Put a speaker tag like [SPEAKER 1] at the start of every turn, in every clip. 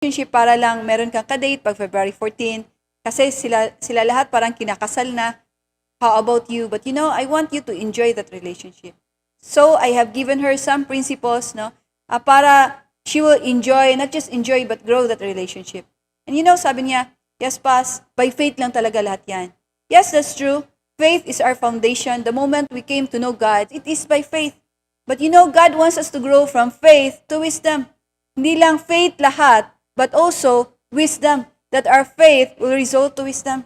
[SPEAKER 1] relationship para lang meron kang kadate pag February 14. Kasi sila lahat parang kinakasal na. How about you? But I want you to enjoy that relationship. So, I have given her some principles, para she will enjoy, not just enjoy, but grow that relationship. And sabi niya, yes, Pas, by faith lang talaga lahat yan. Yes, that's true. Faith is our foundation. The moment we came to know God, it is by faith. But God wants us to grow from faith to wisdom. Hindi lang faith lahat, but also wisdom, that our faith will result to wisdom.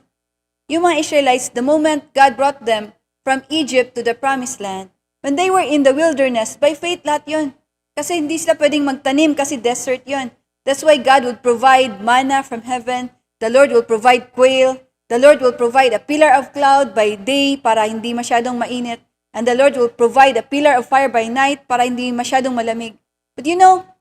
[SPEAKER 1] Yung mga Israelites, the moment God brought them from Egypt to the promised land, when they were in the wilderness, by faith lahat yun. Kasi hindi sila pwedeng magtanim kasi desert yun. That's why God would provide manna from heaven. The Lord will provide quail. The Lord will provide a pillar of cloud by day para hindi masyadong mainit. And the Lord will provide a pillar of fire by night para hindi masyadong malamig. But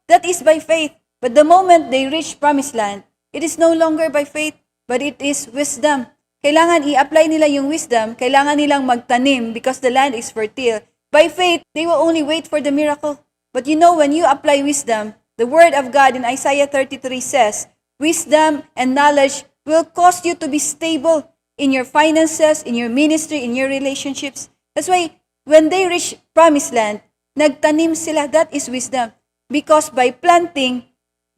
[SPEAKER 1] that is by faith. But the moment they reach promised land, it is no longer by faith, but it is wisdom. Kailangan i-apply nila yung wisdom, kailangan nilang magtanim because the land is fertile. By faith, they will only wait for the miracle. But when you apply wisdom, the word of God in Isaiah 33 says, wisdom and knowledge will cause you to be stable in your finances, in your ministry, in your relationships. That's why when they reach promised land, nagtanim sila, that is wisdom. Because by planting,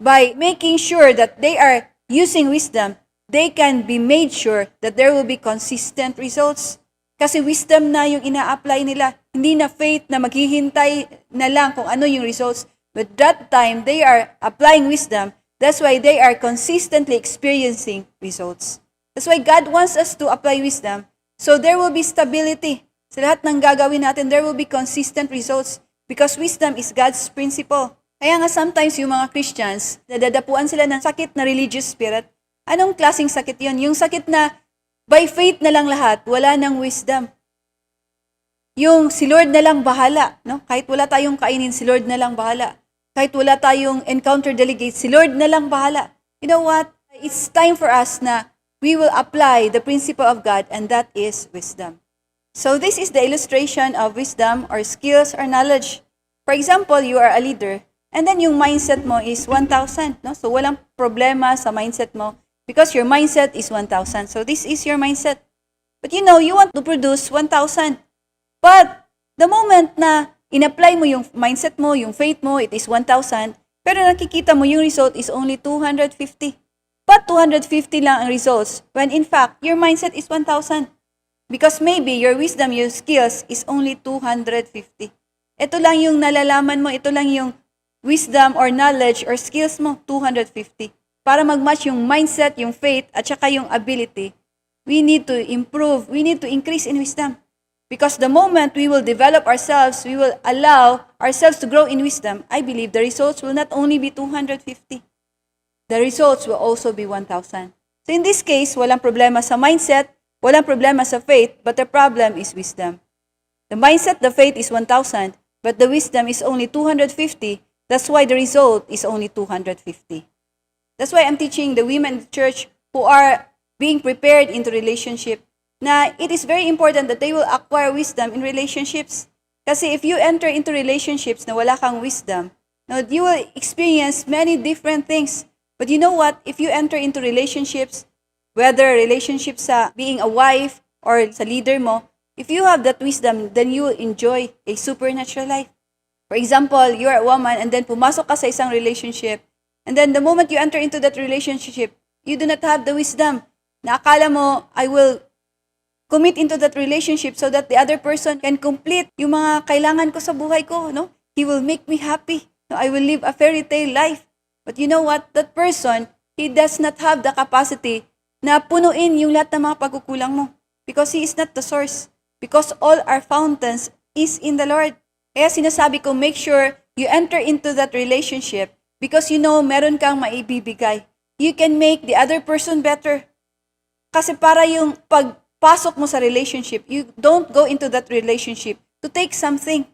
[SPEAKER 1] by making sure that they are using wisdom, they can be made sure that there will be consistent results. Kasi wisdom na yung ina-apply nila. Hindi na faith na maghihintay na lang kung ano yung results. But that time, they are applying wisdom. That's why they are consistently experiencing results. That's why God wants us to apply wisdom. So there will be stability. Sa lahat ng gagawin natin, there will be consistent results. Because wisdom is God's principle. Kaya nga sometimes yung mga Christians, nadadapuan sila ng sakit na religious spirit. Anong klaseng sakit yon? Yung sakit na by faith na lang lahat, wala nang wisdom. Yung si Lord na lang bahala. Kahit wala tayong kainin, si Lord na lang bahala. Kahit wala tayong encounter delegate, si Lord na lang bahala. You know what? It's time for us na we will apply the principle of God, and that is wisdom. So this is the illustration of wisdom or skills or knowledge. For example, you are a leader, and then yung mindset mo is 1,000. So walang problema sa mindset mo. Because your mindset is 1,000. So this is your mindset. But you want to produce 1,000. But the moment na in-apply mo yung mindset mo, yung faith mo, it is 1,000. Pero nakikita mo yung result is only 250. But 250 lang ang results when in fact, your mindset is 1,000. Because maybe your wisdom, your skills is only 250. Ito lang yung nalalaman mo, ito lang yung wisdom or knowledge or skills mo, 250. Para mag-match yung mindset, yung faith, at saka yung ability, we need to improve, we need to increase in wisdom. Because the moment we will develop ourselves, we will allow ourselves to grow in wisdom, I believe the results will not only be 250. The results will also be 1,000. So in this case, walang problema sa mindset, walang problema sa faith, but the problem is wisdom. The mindset, the faith is 1,000, but the wisdom is only 250. That's why the result is only 250. That's why I'm teaching the women in the church who are being prepared into relationship na it is very important that they will acquire wisdom in relationships. Kasi if you enter into relationships na wala kang wisdom, you will experience many different things. But you know what? If you enter into relationships, whether relationships sa being a wife or sa leader mo, if you have that wisdom, then you will enjoy a supernatural life. For example, you are a woman and then pumasok ka sa isang relationship. And then the moment you enter into that relationship, you do not have the wisdom na akala mo, I will commit into that relationship so that the other person can complete yung mga kailangan ko sa buhay ko. He will make me happy. I will live a fairy tale life. But you know what? That person, he does not have the capacity na punuin yung lahat ng mga pagkukulang mo. Because he is not the source. Because all our fountains is in the Lord. Kaya sinasabi ko, make sure you enter into that relationship because meron kang maibibigay. You can make the other person better. Kasi para yung pagpasok mo sa relationship, you don't go into that relationship to take something.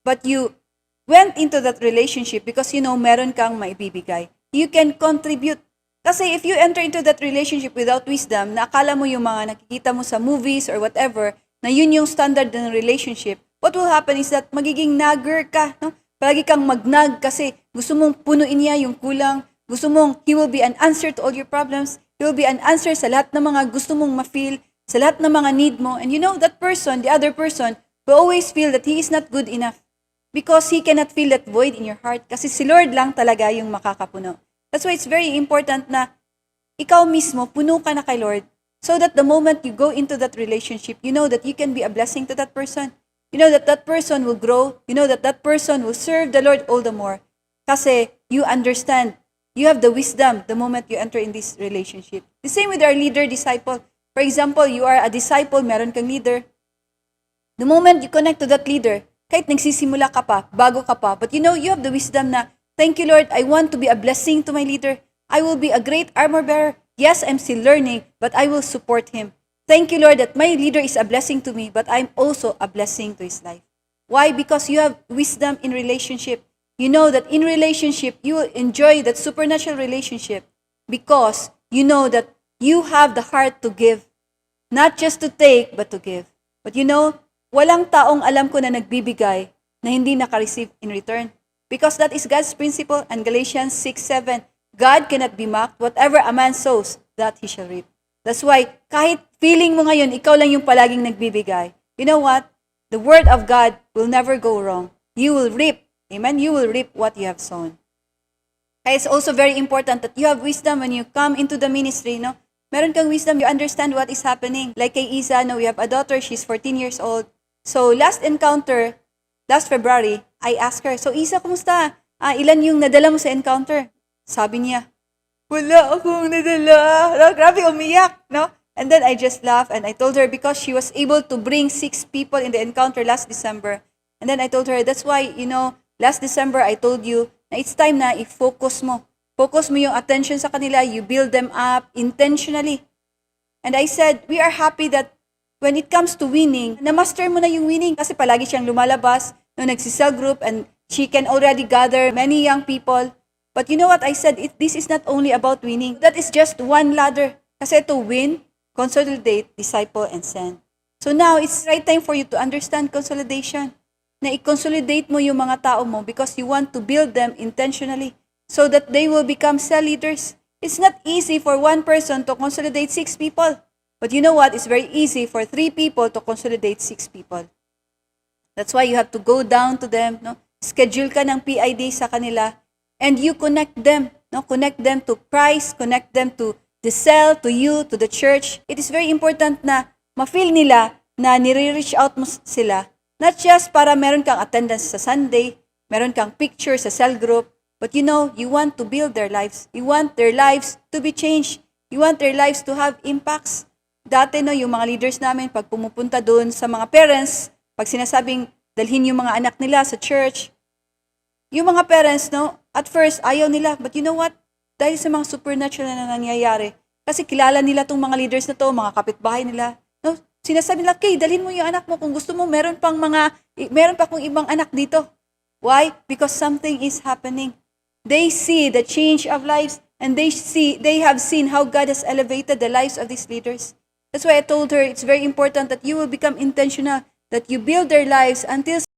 [SPEAKER 1] But you went into that relationship because meron kang maibibigay. You can contribute. Kasi if you enter into that relationship without wisdom, na akala mo yung mga nakikita mo sa movies or whatever, na yun yung standard ng relationship, what will happen is that magiging nagger ka. Palagi kang magnag kasi gusto mong punuin niya yung kulang, Gusto mong He will be an answer to all your problems. He will be an answer sa lahat ng mga gusto mong ma-feel, sa lahat ng mga need mo. And you know, that person, the other person, will always feel that he is not good enough because he cannot feel that void in your heart. Kasi si Lord lang talaga yung makakapuno. That's why it's very important na ikaw mismo, puno ka na kay Lord so that the moment you go into that relationship, you know that you can be a blessing to that person. You know that that person will grow. You know that that person will serve the Lord all the more. Kasi you understand. You have the wisdom the moment you enter in this relationship. The same with our leader-disciple. For example, you are a disciple, meron kang leader. The moment you connect to that leader, kahit nagsisimula ka pa, bago ka pa, but you know, you have the wisdom na, thank you Lord, I want to be a blessing to my leader. I will be a great armor bearer. Yes, I'm still learning, but I will support him. Thank you Lord that my leader is a blessing to me, but I'm also a blessing to his life. Why? Because you have wisdom in relationship. You know that in relationship, you will enjoy that supernatural relationship because you know that you have the heart to give. Not just to take, but to give. But you know, walang taong alam ko na nagbibigay na hindi naka-receive in return. Because that is God's principle, and Galatians 6:7, God cannot be mocked. Whatever a man sows, that he shall reap. That's why, kahit feeling mo ngayon, ikaw lang yung palaging nagbibigay, you know what? The word of God will never go wrong. You will reap. Amen? You will reap what you have sown. Kaya it's also very important that you have wisdom when you come into the ministry, no? Meron kang wisdom, you understand what is happening. Like kay Isa, no, we have a daughter, she's 14 years old. So last encounter, last February, I asked her, so Isa, kumusta? Ilan yung nadala mo sa encounter? Sabi niya, wala akong nadala. No, grabe, umiyak, no? And then I just laughed and I told her because she was able to bring 6 people in the encounter last December. And then I told her, that's why, you know, last December I told you na it's time na i-focus mo. Focus mo yung attention sa kanila, you build them up intentionally. And I said, we are happy that when it comes to winning, na-master mo na yung winning kasi palagi siyang lumalabas, no, nagsisell group and she can already gather many young people. But you know what I said? This is not only about winning. That is just one ladder. Kasi to win, consolidate, disciple, and send. So now, it's right time for you to understand consolidation. Na i-consolidate mo yung mga tao mo because you want to build them intentionally so that they will become cell leaders. It's not easy for one person to consolidate 6 people. But you know what? It's very easy for 3 people to consolidate 6 people. That's why you have to go down to them, no? Schedule ka ng PID sa kanila and you connect them, no? Connect them to Christ, connect them to the cell, to you, to the church. It is very important na ma-feel nila na nire-reach out mo sila. Not just para meron kang attendance sa Sunday, meron kang picture sa cell group, but you know, you want to build their lives. You want their lives to be changed. You want their lives to have impacts. Dati, no, yung mga leaders namin, pag pumupunta doon sa mga parents, pag sinasabing dalhin yung mga anak nila sa church, yung mga parents, no, at first, ayaw nila. But you know what? Dahil sa mga supernatural na nangyayari, kasi kilala nila tong mga leaders na to, mga kapitbahay nila, no, sinasabi nila, okay, dalhin mo yung anak mo. Kung gusto mo, meron pa akong ibang anak dito. Why? Because something is happening. They see the change of lives and they have seen how God has elevated the lives of these leaders. That's why I told her it's very important that you will become intentional, that you build their lives until